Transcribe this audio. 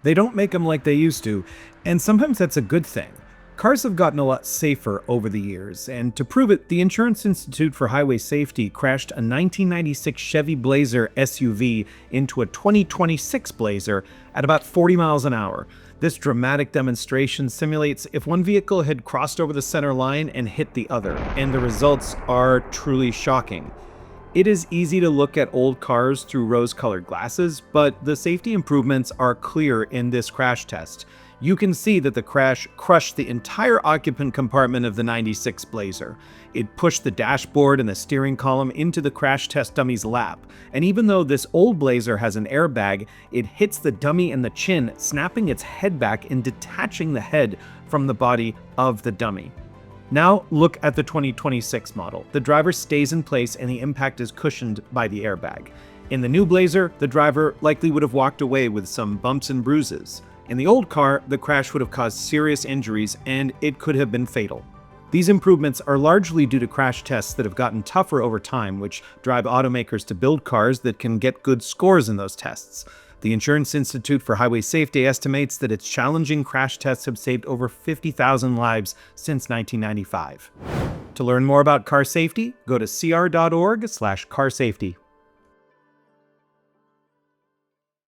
They don't make them like they used to, and sometimes that's a good thing. Cars have gotten a lot safer over the years, and to prove it, the Insurance Institute for Highway Safety crashed a 1996 Chevy Blazer SUV into a 2026 Blazer at about 40 miles an hour. This dramatic demonstration simulates if one vehicle had crossed over the center line and hit the other, and the results are truly shocking. It is easy to look at old cars through rose-colored glasses, but the safety improvements are clear in this crash test. You can see that the crash crushed the entire occupant compartment of the 96 Blazer. It pushed the dashboard and the steering column into the crash test dummy's lap. And even though this old Blazer has an airbag, it hits the dummy in the chin, snapping its head back and detaching the head from the body of the dummy. Now look at the 2026 model. The driver stays in place and the impact is cushioned by the airbag. In the new Blazer, the driver likely would have walked away with some bumps and bruises. In the old car, the crash would have caused serious injuries and it could have been fatal. These improvements are largely due to crash tests that have gotten tougher over time, which drive automakers to build cars that can get good scores in those tests. The Insurance Institute for Highway Safety estimates that its challenging crash tests have saved over 50,000 lives since 1995. To learn more about car safety, go to cr.org/carsafety.